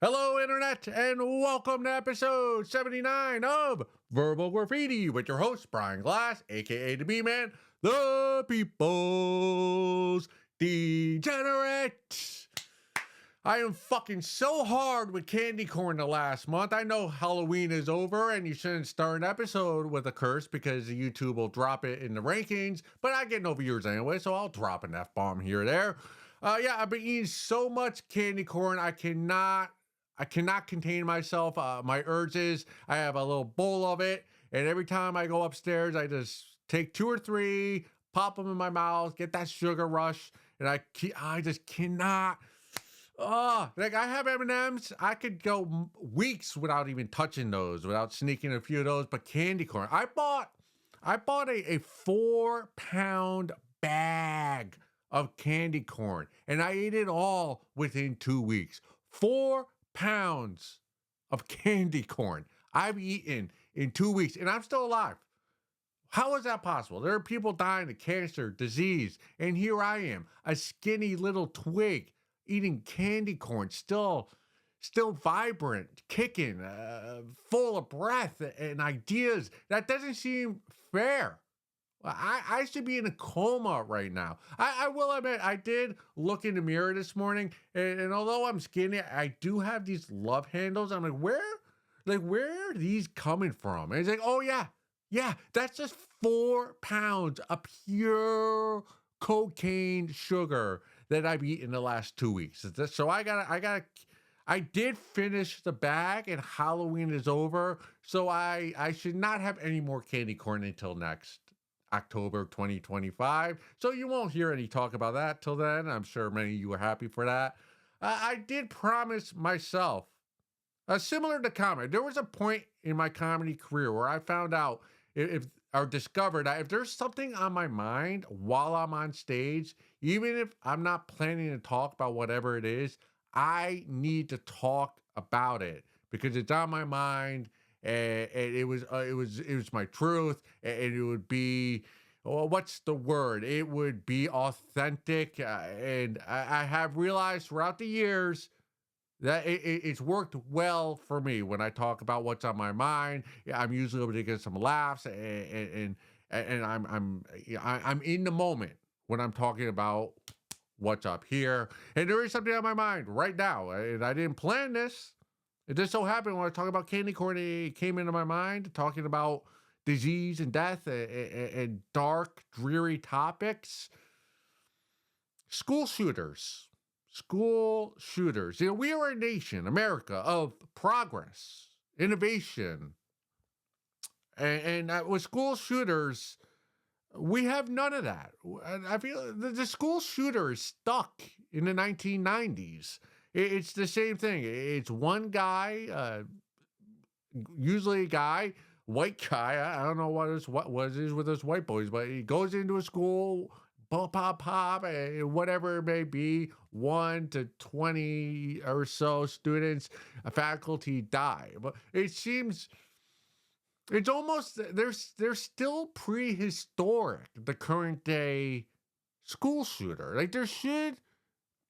Hello, Internet, and welcome to episode 79 of Verbal Graffiti with your host, Brian Glass, aka the B-Man, the People's Degenerate. I am fucking so hard with candy corn the last month. I know Halloween is over and you shouldn't start an episode with a curse because YouTube will drop it in the rankings, but I get no viewers anyway, so I'll drop an F-bomb here or there. I've been eating so much candy corn, I cannot contain myself. My urges. I have a little bowl of it, and every time I go upstairs, I just take two or three, pop them in my mouth, get that sugar rush, and I just cannot. Like I have M&Ms. I could go weeks without even touching those, without sneaking a few of those. But candy corn, I bought a 4-pound bag of candy corn, and I ate it all within 2 weeks. 4 pounds of candy corn I've eaten in 2 weeks, and I'm still alive. How is that possible? There are people dying of cancer, disease, and here I am, a skinny little twig, eating candy corn, still vibrant, kicking, full of breath and ideas. That doesn't seem fair. I should be in a coma right now. I will admit, I did look in the mirror this morning, and although I'm skinny, I do have these love handles. I'm where are these coming from? And it's like, oh yeah, that's just 4 pounds of pure cocaine sugar that I've eaten the last 2 weeks. So I did finish the bag, and Halloween is over, so I should not have any more candy corn until next October 2025. So you won't hear any talk about that till then. I'm sure many of you are happy for that. I did promise myself, similar to comedy, there was a point in my comedy career where I found out if or discovered that if there's something on my mind while I'm on stage, even if I'm not planning to talk about whatever it is, I need to talk about it because it's on my mind, and it was my truth, and it would be, well, what's the word? It would be authentic, and I have realized throughout the years that it's worked well for me when I talk about what's on my mind. Yeah, I'm usually able to get some laughs, and I'm in the moment when I'm talking about what's up here. And there is something on my mind right now, and I didn't plan this. It just so happened when I talk about candy corn, it came into my mind, talking about disease and death and dark, dreary topics. School shooters. School shooters. You know, we are a nation, America, of progress, innovation. And with school shooters, we have none of that. I feel the school shooter is stuck in the 1990s. It's the same thing. It's one guy, usually a guy, white guy. I don't know what it is with us white boys, but he goes into a school, pop, whatever it may be, 1 to 20 or so students, faculty die. But it seems it's almost they're still prehistoric, the current day school shooter. Like there should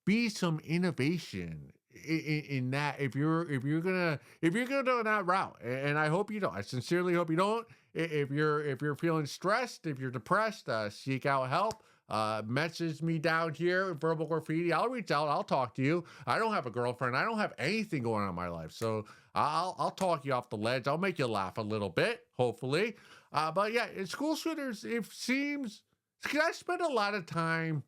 be some innovation in that if you're gonna go that route, and I hope you don't. I sincerely hope you don't. If you're feeling stressed, if you're depressed, seek out help. Message me down here, Verbal Graffiti. I'll reach out. I'll talk to you. I don't have a girlfriend. I don't have anything going on in my life, so I'll talk you off the ledge. I'll make you laugh a little bit, hopefully. But yeah, in school shooters, it seems, because I spend a lot of time,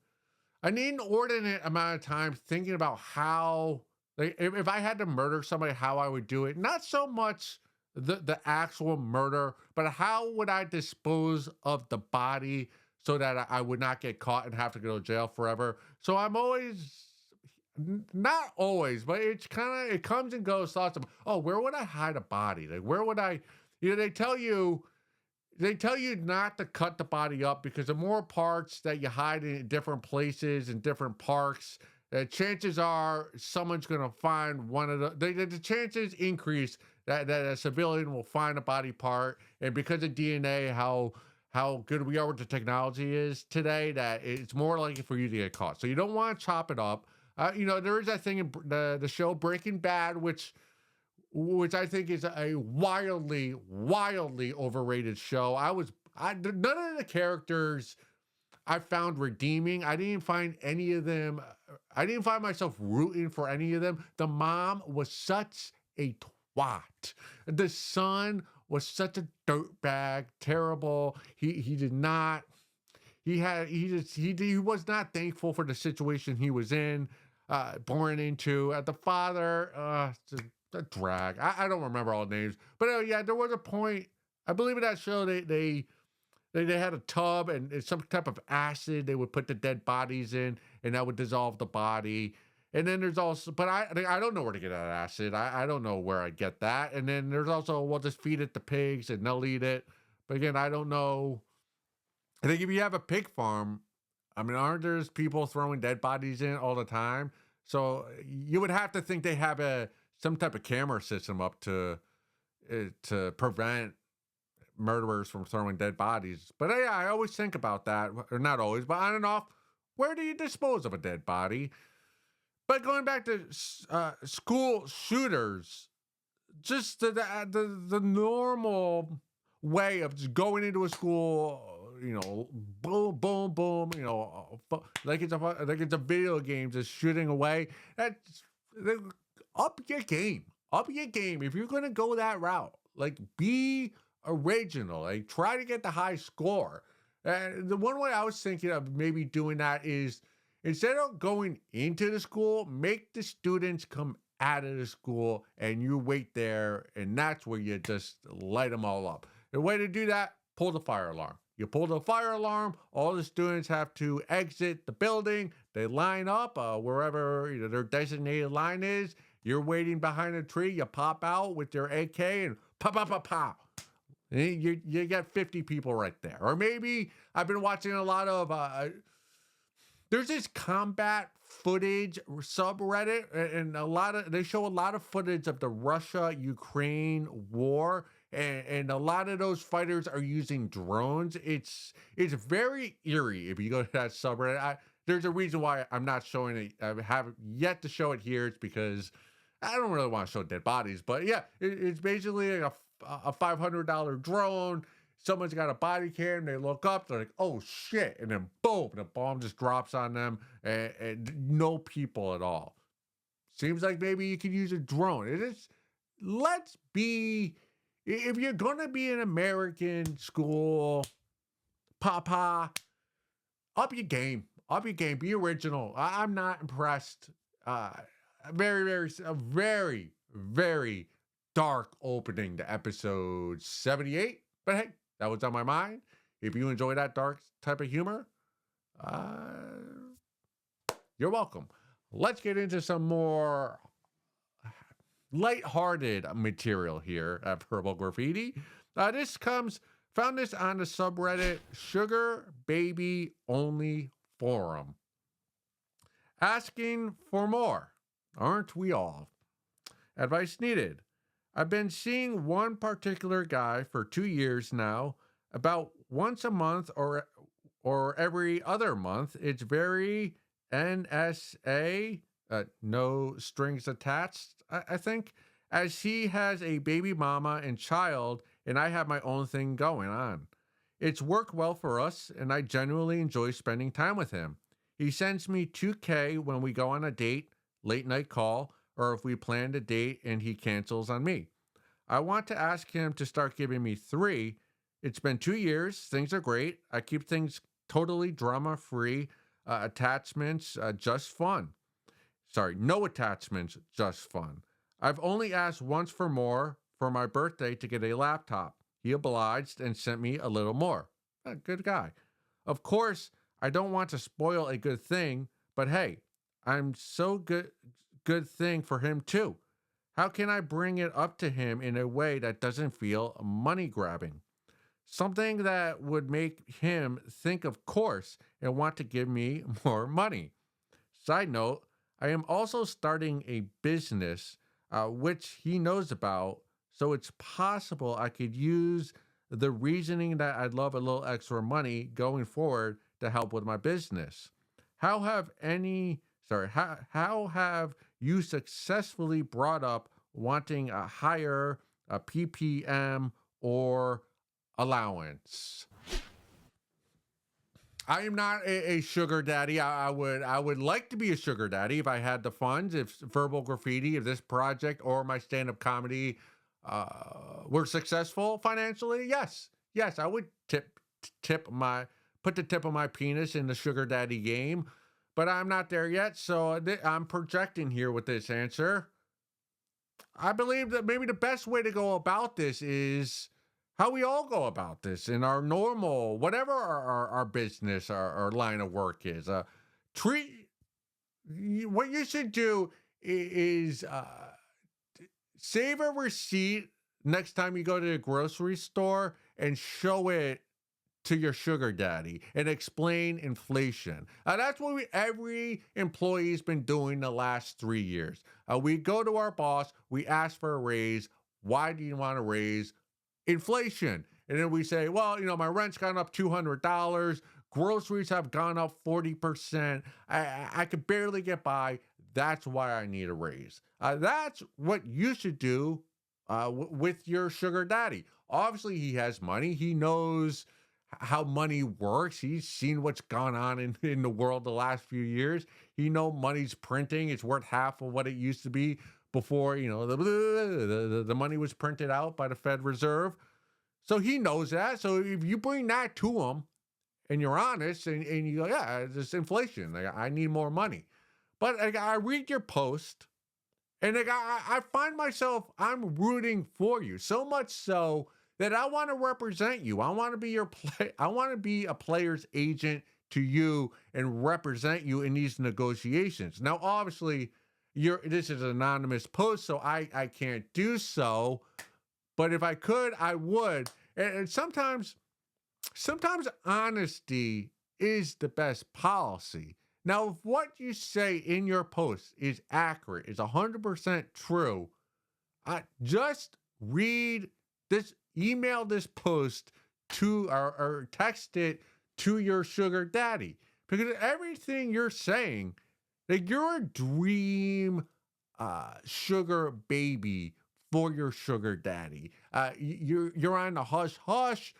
an inordinate amount of time thinking about how, like, if I had to murder somebody, how I would do it. Not so much the actual murder, but how would I dispose of the body so that I would not get caught and have to go to jail forever. So I'm always, not always, but it comes and goes thoughts of, oh, where would I hide a body? Like, where would I, they tell you not to cut the body up because the more parts that you hide in different places and different parks, chances are someone's going to find one of the chances increase that a civilian will find a body part. And because of DNA, how good we are with the technology is today, that it's more likely for you to get caught. So you don't want to chop it up. There is that thing in the show Breaking Bad, which I think is a wildly overrated show. None of the characters I found redeeming. I didn't find any of them. I didn't find myself rooting for any of them. The mom was such a twat. The son was such a dirtbag, terrible. He did not. He was not thankful for the situation he was in, born into. The father, a drag. I don't remember all the names, but yeah, there was a point. I believe in that show they had a tub and some type of acid they would put the dead bodies in, and that would dissolve the body. And then there's also, but I don't know where to get that acid. I don't know where I get that. And then there's also, we'll just feed it to pigs and they'll eat it. But again, I don't know. I think if you have a pig farm, I mean, aren't there people throwing dead bodies in all the time? So you would have to think they have some type of camera system up to prevent murderers from throwing dead bodies. But yeah, I always think about that, or not always, but on and off. Where do you dispose of a dead body? But going back to school shooters, just the normal way of just going into a school, boom, boom, boom, like it's a video game, just shooting away. That's up your game, up your game. If you're gonna go that route, like be original, like try to get the high score. The one way I was thinking of maybe doing that is instead of going into the school, make the students come out of the school and you wait there, and that's where you just light them all up. The way to do that, pull the fire alarm. You pull the fire alarm, all the students have to exit the building. They line up wherever their designated line is. You're waiting behind a tree. You pop out with your AK and pop, pop, pop, pop. You get 50 people right there. Or maybe I've been watching a lot of there's this combat footage subreddit, and they show a lot of footage of the Russia-Ukraine war, and a lot of those fighters are using drones. It's very eerie if you go to that subreddit. There's a reason why I'm not showing it. I haven't yet to show it here. It's because I don't really want to show dead bodies. But yeah, it's basically like a $500 drone. Someone's got a body cam, they look up, they're like, oh shit, and then boom, the bomb just drops on them, and no people at all. Seems like maybe you could use a drone. Let's be, if you're gonna be an American school, papa, up your game, be original. I'm not impressed. A very dark opening to episode 78, but hey, that was on my mind. If you enjoy that dark type of humor, you're welcome. Let's get into some more lighthearted material here at Purple Graffiti. Found this on the subreddit Sugar Baby Only Forum. Asking for more. Aren't we all? Advice needed. I've been seeing one particular guy for 2 years now, about once a month or every other month. It's very NSA, no strings attached, I think, as he has a baby mama and child, and I have my own thing going on. It's worked well for us, and I genuinely enjoy spending time with him. He sends me 2K when we go on a date, late night call, or if we planned a date and he cancels on me. I want to ask him to start giving me 3. It's been 2 years. Things are great. I keep things totally drama-free. Attachments, just fun. Sorry, no attachments, just fun. I've only asked once for more for my birthday to get a laptop. He obliged and sent me a little more. A good guy. Of course, I don't want to spoil a good thing, but hey, I'm so good thing for him too. How can I bring it up to him in a way that doesn't feel money grabbing? Something that would make him think of course and want to give me more money. Side note, I am also starting a business which he knows about, so it's possible I could use the reasoning that I'd love a little extra money going forward to help with my business. How have any Sorry, how have you successfully brought up wanting a higher ppm or allowance? I am not a sugar daddy. I would like to be a sugar daddy if I had the funds. If verbal graffiti, if this project or my stand up comedy were successful financially, yes, I would tip my put the tip of my penis in the sugar daddy game. But I'm not there yet, so I'm projecting here with this answer. I believe that maybe the best way to go about this is how we all go about this in our normal, whatever our business, our line of work is. Treat What you should do is save a receipt next time you go to the grocery store and show it to your sugar daddy and explain inflation. That's what every employee's been doing the last 3 years. We go to our boss, we ask for a raise. Why do you want a raise? Inflation. And then we say, well, my rent's gone up $200. Groceries have gone up 40%. I could barely get by. That's why I need a raise. That's what you should do with your sugar daddy. Obviously, he has money. He knows how money works. He's seen what's gone on in the world the last few years. He know money's printing. It's worth half of what it used to be before, the money was printed out by the Fed Reserve. So he knows that. So if you bring that to him and you're honest and you go, yeah, it's inflation. Like, I need more money. But I read your post and I find myself, I'm rooting for you so much so that I want to represent you. I want to be I want to be a player's agent to you and represent you in these negotiations. Now, obviously, this is an anonymous post, so I can't do so. But if I could, I would. And sometimes honesty is the best policy. Now, if what you say in your post is accurate, is 100% true, just read this, email this post to or text it to your sugar daddy, because everything you're saying, like, you're a dream sugar baby for your sugar daddy. You're on the hush hush.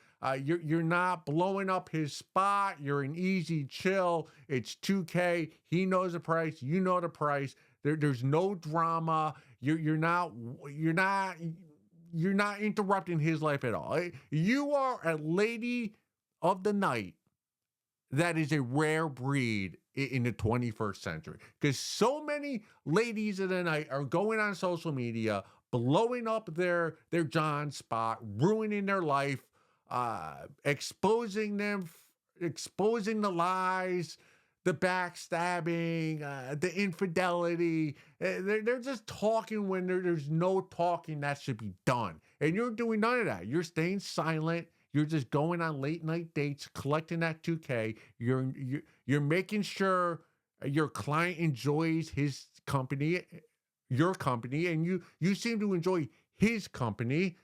You're not blowing up his spot. You're an easy chill. It's 2K. He knows the price. You know the price. There's no drama. You're not interrupting his life at all. You are a lady of the night that is a rare breed in the 21st century, because so many ladies of the night are going on social media, blowing up their John spot, ruining their life, exposing them, exposing the lies, the backstabbing, the infidelity. They're just talking when there's no talking that should be done. And you're doing none of that. You're staying silent. You're just going on late night dates, collecting that 2K. You're making sure your client enjoys his company, your company, and you seem to enjoy his company.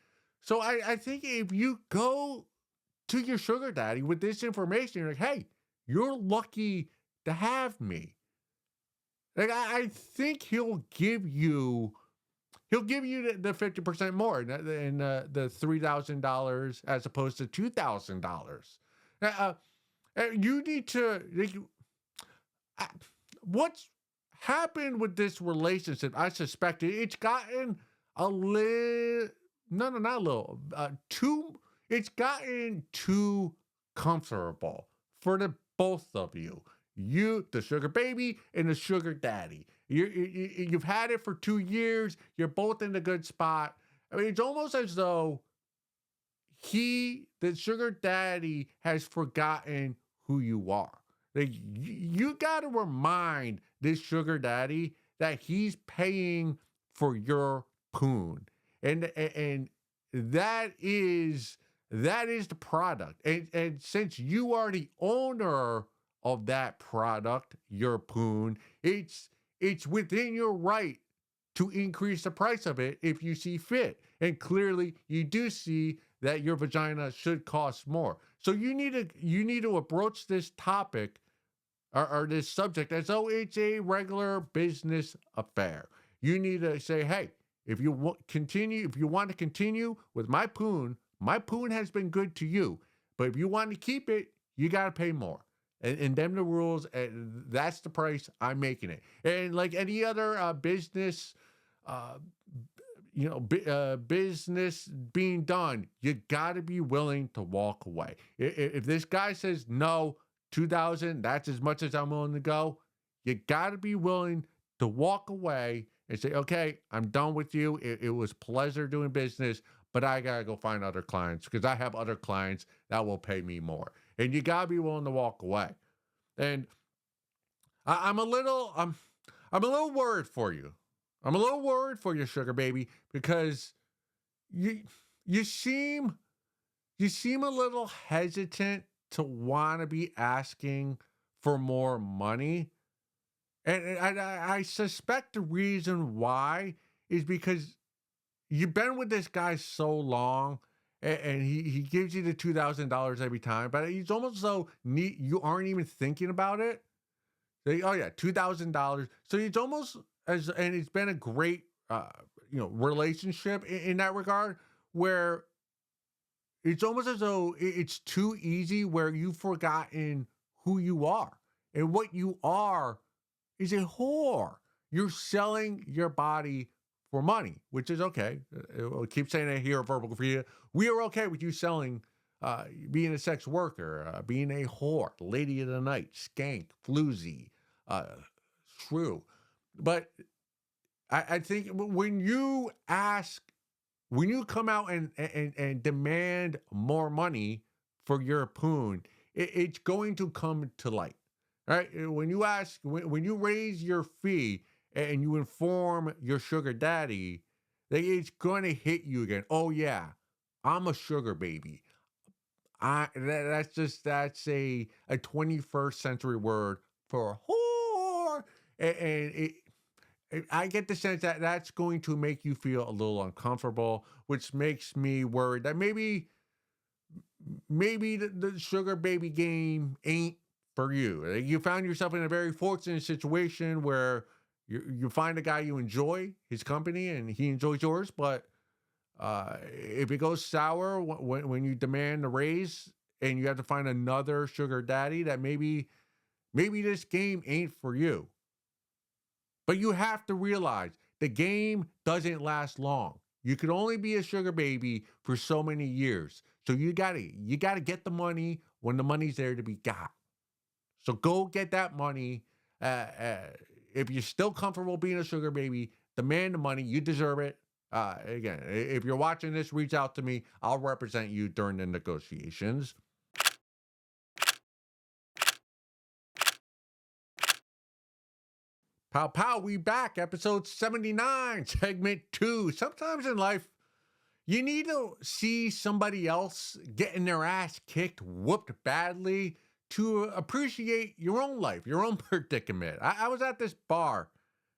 So I think if you go to your sugar daddy with this information, you're like, hey, you're lucky to have me. Like, I think he'll give you the 50% more in the $3,000 as opposed to $2,000. You need to, what's happened with this relationship, I suspect it's gotten a little, no, not a little, it's gotten too comfortable for the both of you. You, the sugar baby, and the sugar daddy. You've had it for 2 years. You're both in a good spot. I mean, it's almost as though the sugar daddy, has forgotten who you are. Like, you got to remind this sugar daddy that he's paying for your poon, and that is the product. And since you are the owner of that product, your poon, it's within your right to increase the price of it if you see fit. And clearly you do see that your vagina should cost more. So you need to approach this topic or this subject as though it's a regular business affair. You need to say, hey, if you if you want to continue with my poon has been good to you. But if you want to keep it, you got to pay more. And them the rules, and that's the price I'm making it. And like any other business, uh, business being done, you got to be willing to walk away. If this guy says no, 2,000, that's as much as I'm willing to go. You got to be willing to walk away and say, okay, I'm done with you. It was pleasure doing business, but I got to go find other clients because I have other clients that will pay me more. And you got to be willing to walk away. And I'm a little worried for you. I'm a little worried for you, sugar baby, because you you seem you seem a little hesitant to want to be asking for more money. And I suspect the reason why is because you've been with this guy so long, and he gives you the $2,000 every time, but he's almost so neat you aren't even thinking about it. Oh yeah, $2,000. So it's almost as, and it's been a great relationship in that regard, where it's almost as though it's too easy, where you've forgotten who you are. And what you are is a whore. You're selling your body for money, which is okay. I keep saying it here at Verbal Graffiti. We are okay with you selling, being a sex worker, being a whore, lady of the night, skank, floozy, uh, shrew. But I think when you ask, when you come out and demand more money for your poon, it's going to come to light. Right? When you ask, when you raise your fee and you inform your sugar daddy, it's going to hit you again. Oh yeah, I'm a sugar baby. That's a 21st century word for whore, and I get the sense that that's going to make you feel a little uncomfortable, which makes me worried that maybe the sugar baby game ain't for you. You found yourself in a very fortunate situation where you find a guy you enjoy his company and he enjoys yours, but if it goes sour when you demand a raise and you have to find another sugar daddy, that maybe this game ain't for you. But you have to realize the game doesn't last long. You can only be a sugar baby for so many years. So you gotta get the money when the money's there to be got. So go get that money. If you're still comfortable being a sugar baby, demand the money. You deserve it. Again, if you're watching this, reach out to me. I'll represent you during the negotiations. Pow pow, we back. Episode 79, segment 2. Sometimes in life, you need to see somebody else getting their ass kicked, whooped badly to appreciate your own life, your own predicament. I was at this bar.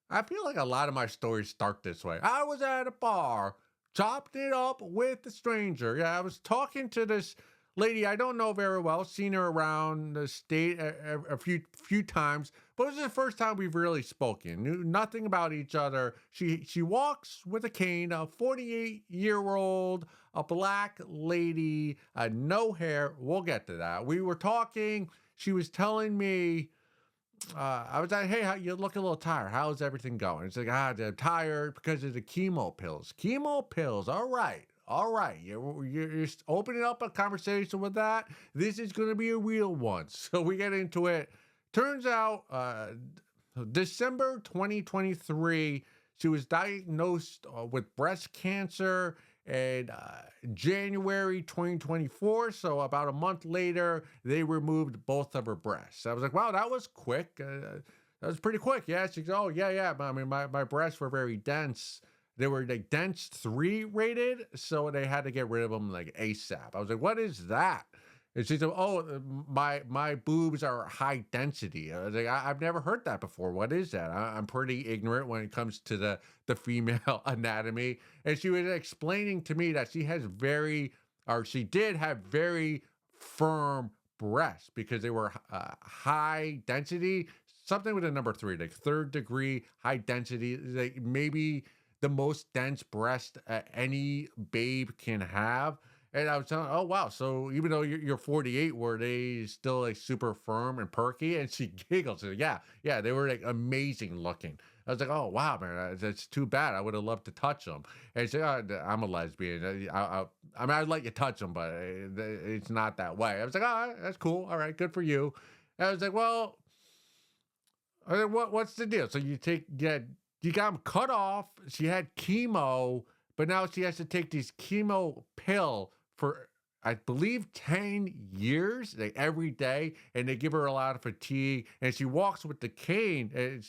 I feel like a lot of my stories start this way. I was at a bar, chopped it up with a stranger. Yeah, I was talking to this lady I don't know very well, seen her around the state a few times, but it was the first time we've really spoken. Knew nothing about each other. She walks with a cane, a 48-year-old, a black lady, no hair. We'll get to that. We were talking. She was telling me, I was like, hey, you look a little tired. How's everything going? It's like, I'm tired because of the chemo pills. Chemo pills. All right. All right. You're opening up a conversation with that. This is going to be a real one. So we get into it. Turns out, December 2023, she was diagnosed with breast cancer. And January 2024, so about a month later, they removed both of her breasts. I was like, wow, that was quick. That was pretty quick. Yeah, she goes, oh, yeah. I mean, my breasts were very dense. They were like dense 3 rated, so they had to get rid of them like ASAP. I was like, what is that? And she said, oh, my boobs are high density. I was like, I've never heard that before. What is that? I'm pretty ignorant when it comes to the female anatomy. And she was explaining to me that she did have very firm breasts because they were high density, something with a number three, like third degree high density, like maybe the most dense breast any babe can have. And I was telling, oh wow, so even though you're 48, were they still like super firm and perky? And she giggles, she's like, yeah, yeah, they were like amazing looking. I was like, oh wow, man, that's too bad. I would have loved to touch them. And she's like, oh, I'm a lesbian. I mean, I'd let you touch them, but it's not that way. I was like, oh, that's cool. All right, good for you. And I was like, well, what's the deal? So you got them cut off. She had chemo, but now she has to take this chemo pill for I believe 10 years, like every day, and they give her a lot of fatigue. And she walks with the cane, and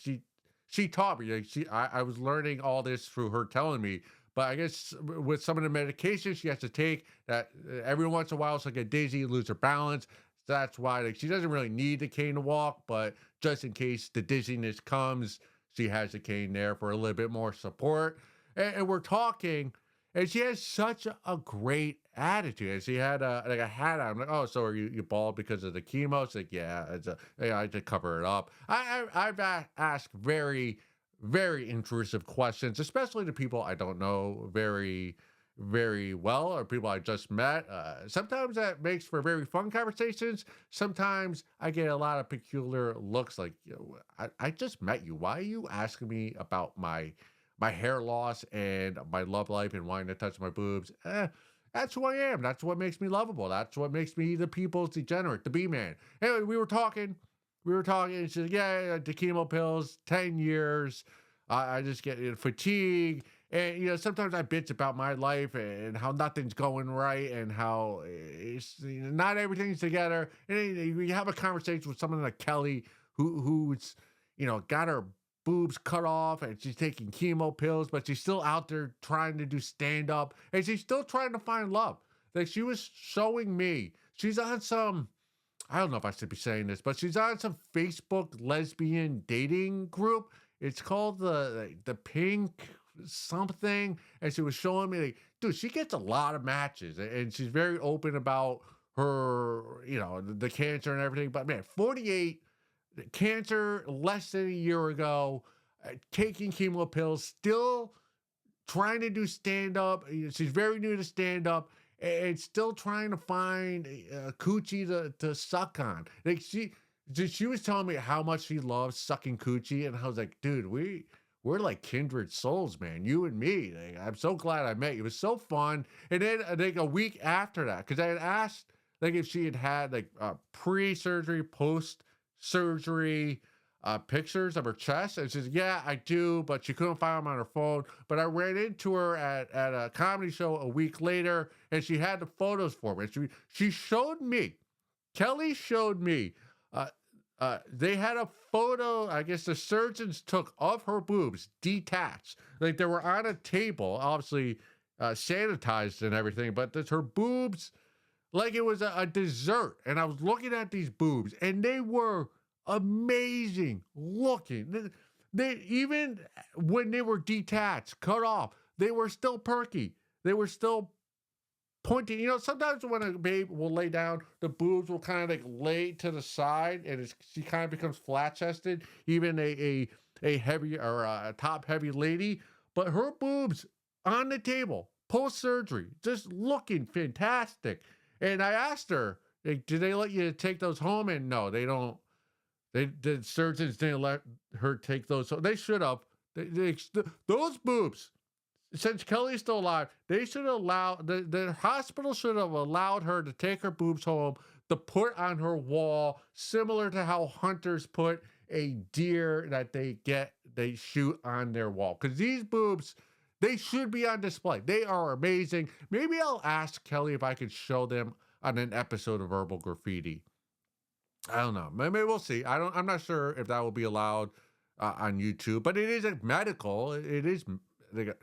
she taught me. Like I was learning all this through her telling me. But I guess with some of the medications she has to take, that every once in a while she'll get dizzy, lose her balance. That's why like she doesn't really need the cane to walk, but just in case the dizziness comes, she has the cane there for a little bit more support. And we're talking, and she has such a great attitude. And she had a hat on. I'm like, oh, so are you bald because of the chemo? She's like, yeah, I had to cover it up. I've asked very, very intrusive questions, especially to people I don't know very well or people I just met. Sometimes that makes for very fun conversations. Sometimes I get a lot of peculiar looks like, I just met you. Why are you asking me about my hair loss and my love life and wanting to touch my boobs? That's who I am. That's what makes me lovable. That's what makes me the people's degenerate, the B man. Anyway, we were talking. And she's like, yeah, the chemo pills, 10 years. I just get fatigue. And, sometimes I bitch about my life and how nothing's going right and how it's not everything's together. And then you have a conversation with someone like Kelly who's, got her boobs cut off and she's taking chemo pills, but she's still out there trying to do stand up and she's still trying to find love. Like she was showing me, she's on some, I don't know if I should be saying this, but she's on some Facebook lesbian dating group. It's called the Pink something, and she was showing me, like, dude, she gets a lot of matches, and she's very open about her, the cancer and everything. But man, 48, cancer less than a year ago, taking chemo pills, still trying to do stand up. She's very new to stand up and still trying to find coochie to suck on. Like she was telling me how much she loves sucking coochie, and I was like, dude, we're like kindred souls, man. You and me. Like, I'm so glad I met you. It was so fun. And then like a week after that, because I had asked like if she had like pre-surgery, post-surgery pictures of her chest, and she said, yeah, I do, but she couldn't find them on her phone. But I ran into her at a comedy show a week later, and she had the photos for me. She showed me. Kelly showed me. They had a photo, I guess the surgeons took, of her boobs detached. Like they were on a table, obviously sanitized and everything, but her boobs, like it was a dessert. And I was looking at these boobs and they were amazing looking. They even when they were detached, cut off, they were still perky. They were still pointing. Sometimes when a babe will lay down, the boobs will kind of like lay to the side, and she kind of becomes flat chested. Even a heavy or a top heavy lady, but her boobs on the table post surgery, just looking fantastic. And I asked her, like, "Do they let you take those home?" And no, they don't. The surgeons didn't let her take those. So they should have. Those boobs. Since Kelly's still alive, they should allow the hospital should have allowed her to take her boobs home to put on her wall, similar to how hunters put a deer that they shoot on their wall. Because these boobs, they should be on display. They are amazing. Maybe I'll ask Kelly if I could show them on an episode of Verbal Graffiti. I don't know. Maybe we'll see. I'm not sure if that will be allowed on YouTube, but it is a medical. It is.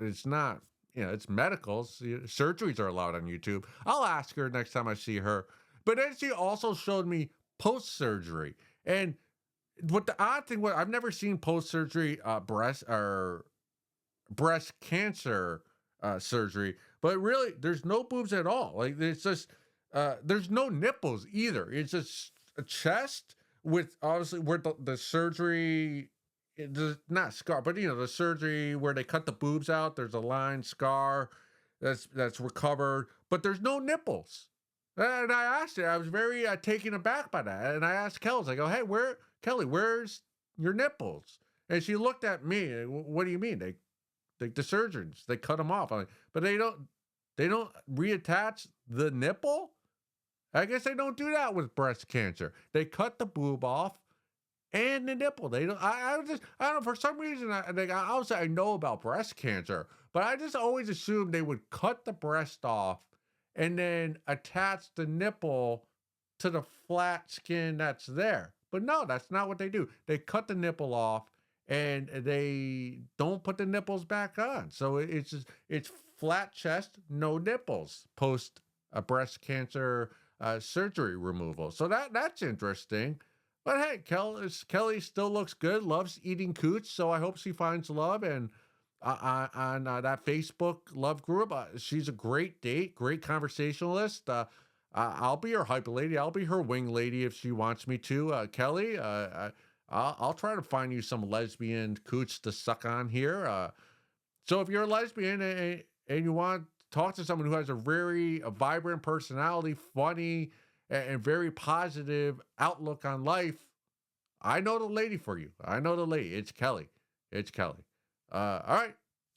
It's not, it's medicals. Surgeries are allowed on YouTube. I'll ask her next time I see her. But then she also showed me post-surgery. And what the odd thing was, I've never seen post-surgery breast cancer surgery. But really, there's no boobs at all. Like, it's just, there's no nipples either. It's just a chest with obviously where the surgery, not scar, but the surgery where they cut the boobs out. There's a line scar that's recovered, but there's no nipples. And I asked her, I was very taken aback by that. And I asked Kelly, I go, hey, Kelly, where's your nipples? And she looked at me. What do you mean? The surgeons, they cut them off. I'm like, but they don't reattach the nipple. I guess they don't do that with breast cancer. They cut the boob off and the nipple. They don't. I don't know. For some reason, I know about breast cancer, but I just always assumed they would cut the breast off and then attach the nipple to the flat skin that's there. But no, that's not what they do. They cut the nipple off and they don't put the nipples back on. So it's flat chest, no nipples post a breast cancer surgery removal. So that's interesting. But hey, Kelly still looks good, loves eating cooch. So I hope she finds love and on that Facebook love group. She's a great date, great conversationalist. I'll be her hype lady. I'll be her wing lady if she wants me to. Kelly, I'll try to find you some lesbian cooch to suck on here. So if you're a lesbian and you want to talk to someone who has a vibrant personality, funny, and very positive outlook on life, I know the lady for you. I know the lady. It's Kelly. It's Kelly. All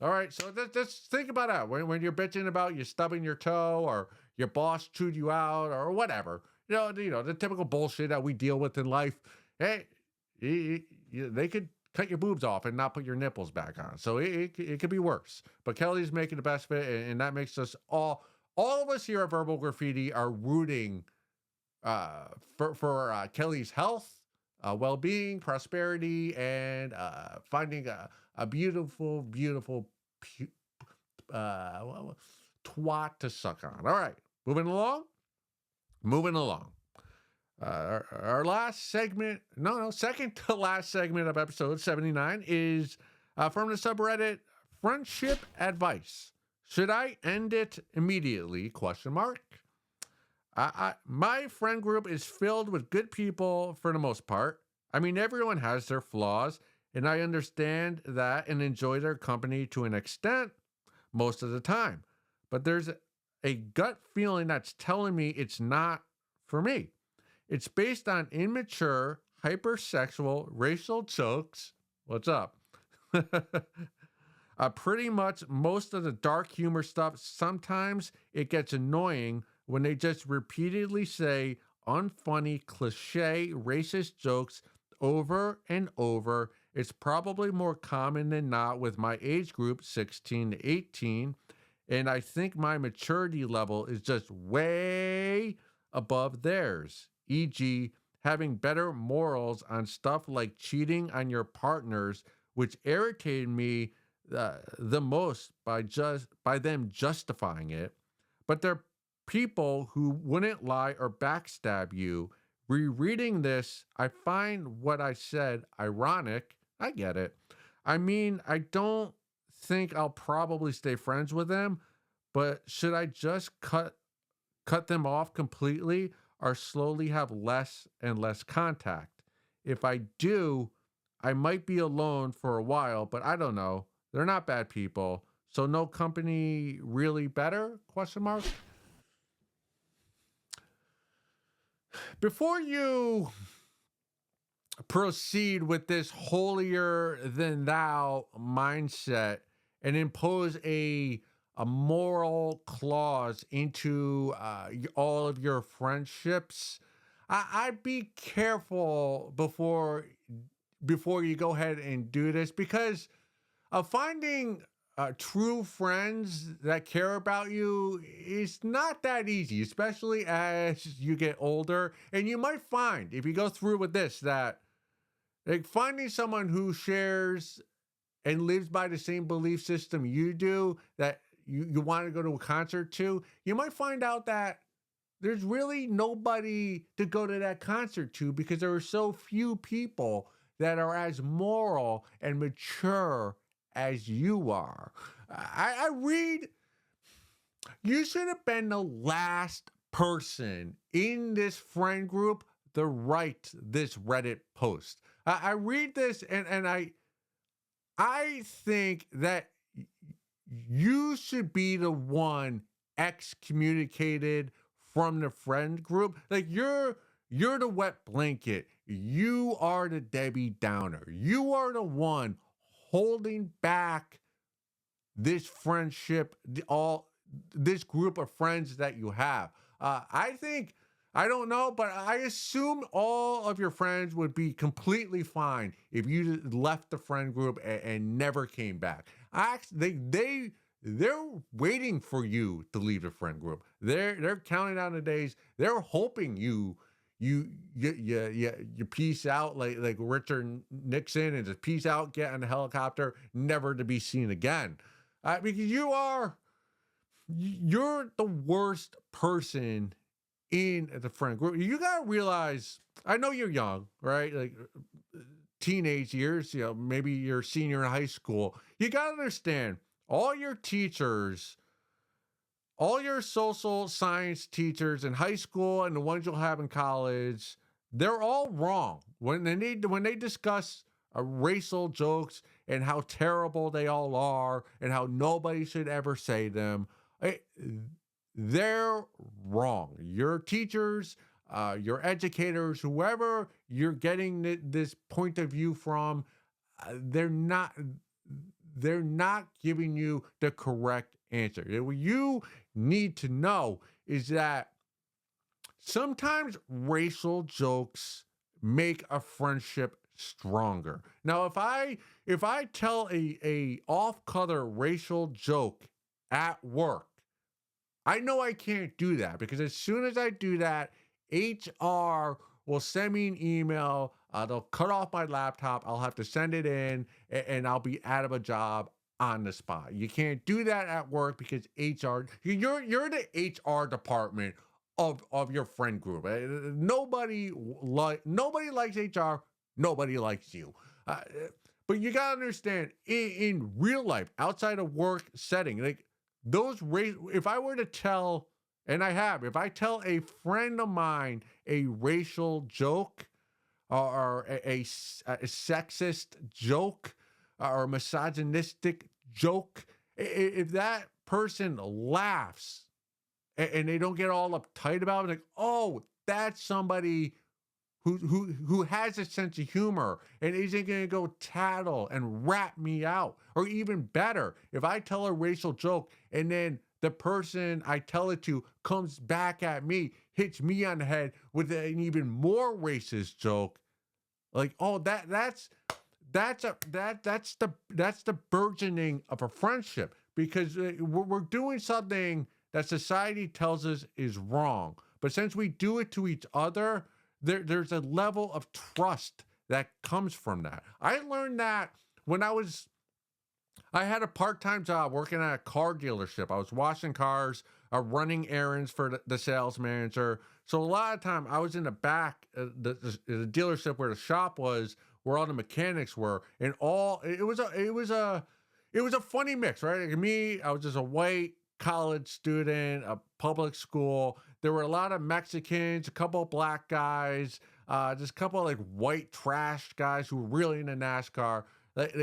right. So just think about that when you're bitching about you stubbing your toe or your boss chewed you out or whatever. The typical bullshit that we deal with in life. Hey, they could cut your boobs off and not put your nipples back on. So it could be worse. But Kelly's making the best of it, and that makes us all of us here at Verbal Graffiti are rooting for Kelly's health, well-being, prosperity, and finding a beautiful, beautiful twat to suck on. All right, moving along. Our last segment, second to last segment of episode 79 is from the subreddit Friendship Advice. Should I end it immediately? ? My friend group is filled with good people for the most part. I mean, everyone has their flaws, and I understand that and enjoy their company to an extent most of the time. But there's a gut feeling that's telling me it's not for me. It's based on immature, hypersexual, racial jokes. What's up? Pretty much most of the dark humor stuff. Sometimes it gets annoying when they just repeatedly say unfunny, cliche, racist jokes over and over. It's probably more common than not with my age group, 16 to 18. And I think my maturity level is just way above theirs. E.g., having better morals on stuff like cheating on your partners, which irritated me the most by them justifying it. But they're people who wouldn't lie or backstab you. Rereading this, I find what I said ironic. I get it. I mean, I don't think I'll probably stay friends with them, but should I just cut them off completely or slowly have less and less contact? If I do, I might be alone for a while, but I don't know. They're not bad people. So no company really better? ? Before you proceed with this holier than thou mindset and impose a moral clause into all of your friendships, I'd be careful before you go ahead and do this, because finding true friends that care about you is not that easy, especially as you get older. And you might find, if you go through with this, that like finding someone who shares and lives by the same belief system you do, that you want to go to a concert to, you might find out that there's really nobody to go to that concert to, because there are so few people that are as moral and mature as you are. I read, you should have been the last person in this friend group to write this Reddit post. I read this and I think that you should be the one excommunicated from the friend group. Like you're the wet blanket. You are the Debbie Downer. You are the one holding back this friendship, all this group of friends that you have. I think I don't know, but I assume all of your friends would be completely fine if you left the friend group and never came back. They're waiting for you to leave the friend group. They're counting down the days. They're hoping you peace out like Richard Nixon and just peace out, get in the helicopter, never to be seen again. Because you're the worst person in the friend group. You gotta realize, I know you're young, right? Like teenage years, maybe you're a senior in high school. You gotta understand, all your teachers, all your social science teachers in high school and the ones you'll have in college, they're all wrong when they discuss racial jokes and how terrible they all are and how nobody should ever say them. They're wrong. Your teachers, your educators, whoever you're getting this point of view from, they're not giving you the correct answer. What you need to know is that sometimes racial jokes make a friendship stronger. Now, if I tell a off-color racial joke at work, I know I can't do that because as soon as I do that, HR will send me an email. They'll cut off my laptop. I'll have to send it in, and I'll be out of a job on the spot. You can't do that at work because HR. You're the HR department of your friend group. Nobody likes HR. Nobody likes you. But you gotta understand, in real life, outside of work setting, like if I were to tell, and if I tell a friend of mine a racial joke or a sexist joke or a misogynistic joke, if that person laughs and they don't get all uptight about it, like, oh, that's somebody who has a sense of humor and isn't going to go tattle and rat me out. Or even better, if I tell a racial joke and then the person I tell it to comes back at me, hits me on the head with an even more racist joke, like, oh, that's the burgeoning of a friendship, because we're doing something that society tells us is wrong. But since we do it to each other, there's a level of trust that comes from that. I learned that when I had a part-time job working at a car dealership. I was washing cars, running errands for the sales manager. So a lot of time I was in the back, the dealership where the shop was, where all the mechanics were, and it was a funny mix, right? Like me, I was just a white college student, a public school. There were a lot of Mexicans, a couple of black guys, just a couple of like white trash guys who were really into NASCAR.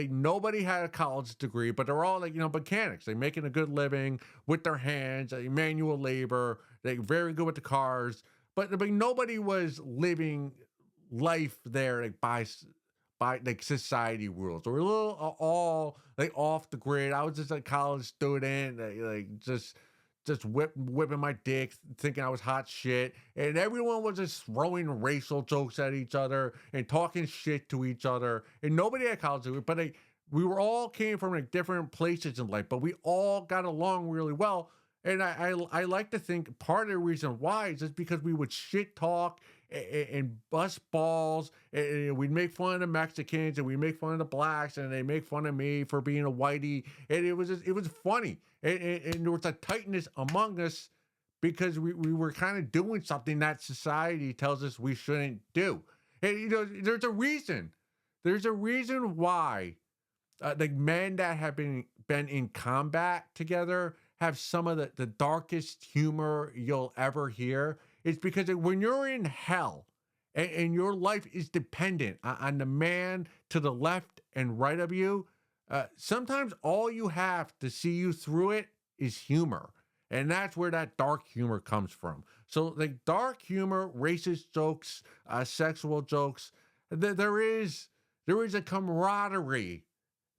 Nobody had a college degree, but they're all like, mechanics. They're making a good living with their hands, manual labor. They're very good with the cars, but nobody was living life there like by like society rules. They were a little all like off the grid. I was just a college student, like just whipping my dick, thinking I was hot shit, and everyone was just throwing racial jokes at each other and talking shit to each other, and nobody had college degree, but we were all came from like different places in life, but we all got along really well. And I like to think part of the reason why is just because we would shit talk and bust balls, and we'd make fun of the Mexicans and we make fun of the blacks, and they make fun of me for being a whitey, and it was funny, and there was a tightness among us because we were kind of doing something that society tells us we shouldn't do. And there's a reason why like men that have been in combat together have some of the darkest humor you'll ever hear. It's because when you're in hell and your life is dependent on the man to the left and right of you, sometimes all you have to see you through it is humor. And that's where that dark humor comes from. So, like dark humor, racist jokes, sexual jokes, there is a camaraderie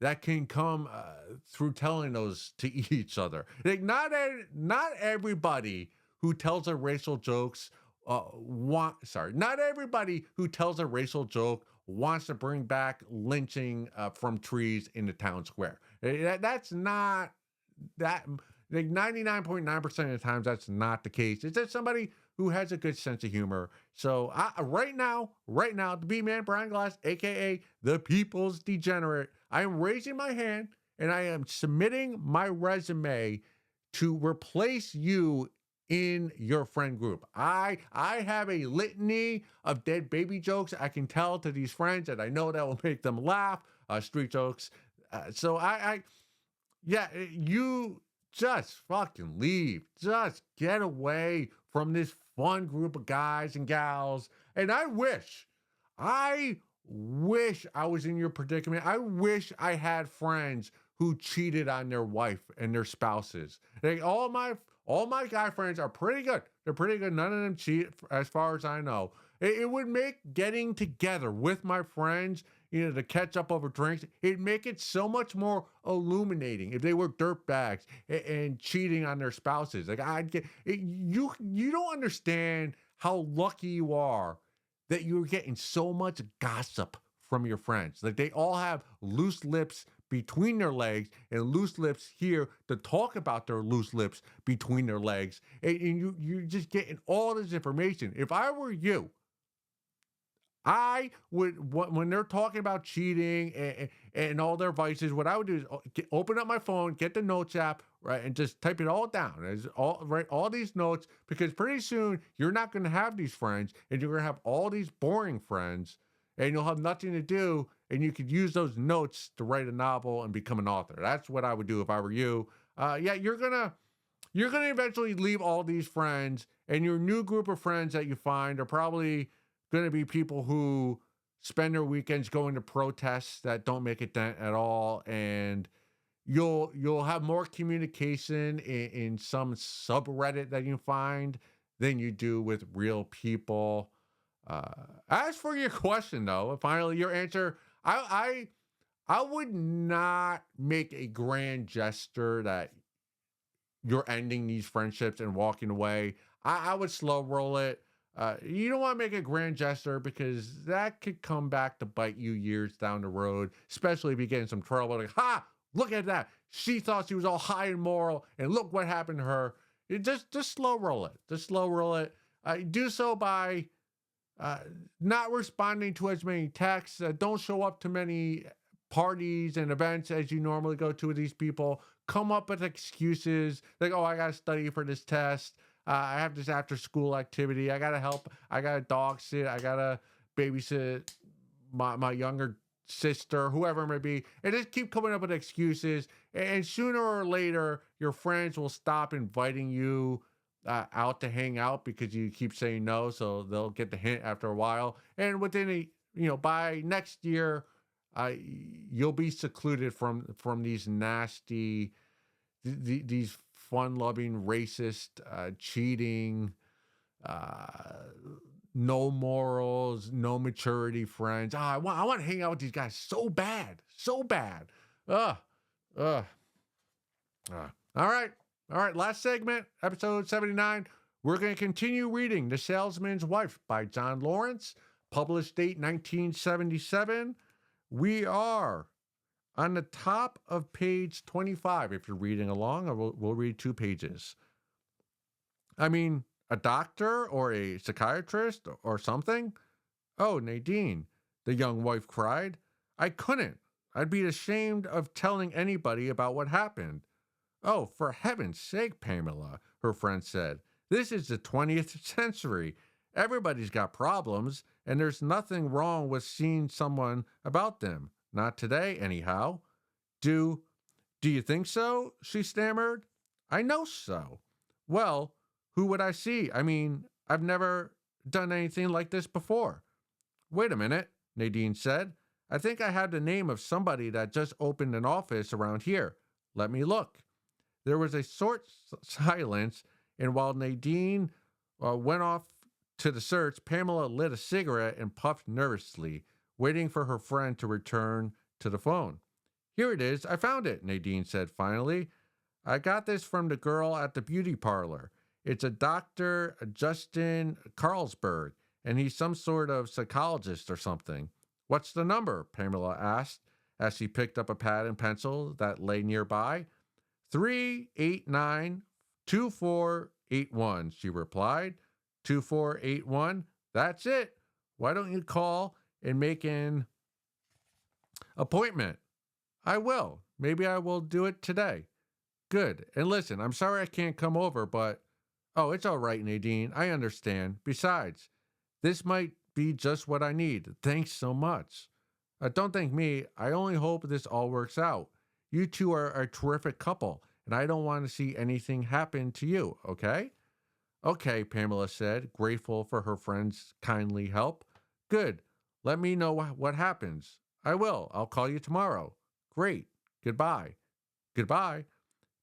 that can come through telling those to each other. Like not everybody who tells a racial jokes not everybody who tells a racial joke wants to bring back lynching from trees in the town square. That's not that like 99.9% of the times that's not the case. It's just somebody who has a good sense of humor. So right now, the B-Man Brian Glass, aka the People's Degenerate, I am raising my hand and I am submitting my resume to replace you in your friend group. I have a litany of dead baby jokes I can tell to these friends that I know that will make them laugh. Street jokes. So yeah, you just fucking leave. Just get away from this fun group of guys and gals. And I wish I was in your predicament. I wish I had friends who cheated on their wife and their spouses. Like all my guy friends are pretty good. They're pretty good. None of them cheat as far as I know. It would make getting together with my friends, to catch up over drinks, it'd make it so much more illuminating if they were dirtbags and cheating on their spouses. Like you don't understand how lucky you are that you're getting so much gossip from your friends. Like they all have loose lips between their legs and loose lips here to talk about their loose lips between their legs. And you're just getting all this information. If I were you, I would, when they're talking about cheating and all their vices, what I would do is open up my phone, get the notes app, right, and just type it all down. Write all these notes, because pretty soon you're not going to have these friends, and you're going to have all these boring friends, and you'll have nothing to do, and you could use those notes to write a novel and become an author. That's what I would do if I were you. Yeah, you're gonna eventually leave all these friends, and your new group of friends that you find are probably going to be people who spend their weekends going to protests that don't make a dent at all, and you'll have more communication in some subreddit that you find than you do with real people. As for your question, though, finally your answer, I would not make a grand gesture that you're ending these friendships and walking away. I would slow roll it. You don't want to make a grand gesture, because that could come back to bite you years down the road, especially if you get in some trouble. Like, ha, look at that. She thought she was all high and moral, and look what happened to her. Just slow roll it. Just slow roll it. Do so by not responding to as many texts. Don't show up to many parties and events as you normally go to with these people. Come up with excuses like, oh, I got to study for this test. I have this after school activity. I got to help. I got to dog sit. I got to babysit my younger sister, whoever it may be. And just keep coming up with excuses. And sooner or later, your friends will stop inviting you out to hang out because you keep saying no. So they'll get the hint after a while. And by next year, you'll be secluded from these nasty, these fun-loving, racist, cheating, no morals, no maturity friends. I want to hang out with these guys so bad, so bad. Ugh. All right. Last segment, episode 79. We're going to continue reading The Salesman's Wife by John Lawrence, published date 1977. We are on the top of page 25. If you're reading along, we'll read 2 pages. I mean, a doctor or a psychiatrist or something? Oh, Nadine, the young wife cried. I couldn't. I'd be ashamed of telling anybody about what happened. Oh, for heaven's sake, Pamela, her friend said. This is the 20th century. Everybody's got problems, and there's nothing wrong with seeing someone about them. Not today, anyhow. Do you think so? She stammered. I know so. Well, who would I see? I mean, I've never done anything like this before. Wait a minute, Nadine said. I think I had the name of somebody that just opened an office around here. Let me look. There was a short silence, and while Nadine went off to the search, Pamela lit a cigarette and puffed nervously, waiting for her friend to return to the phone. Here it is. I found it, Nadine said finally. I got this from the girl at the beauty parlor. It's a Dr. Justin Carlsberg, and he's some sort of psychologist or something. What's the number? Pamela asked as she picked up a pad and pencil that lay nearby. 389 2481, she replied. 2481? That's it. Why don't you call and make an appointment? I will. Maybe I will do it today. Good. And listen, I'm sorry I can't come over, but oh, it's all right, Nadine. I understand. Besides, this might be just what I need. Thanks so much. Don't thank me. I only hope this all works out. You two are a terrific couple, and I don't want to see anything happen to you, okay? Okay, Pamela said, grateful for her friend's kindly help. Good. Let me know what happens. I will. I'll call you tomorrow. Great. Goodbye. Goodbye.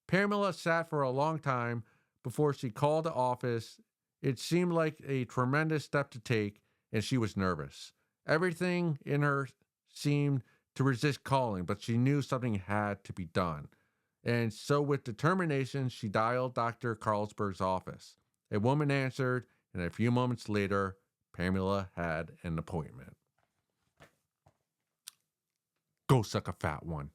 Pamela sat for a long time before she called the office. It seemed like a tremendous step to take, and she was nervous. Everything in her seemed to resist calling, but she knew something had to be done. And so with determination, she dialed Dr. Carlsberg's office. A woman answered, and a few moments later, Pamela had an appointment. Go suck a fat one.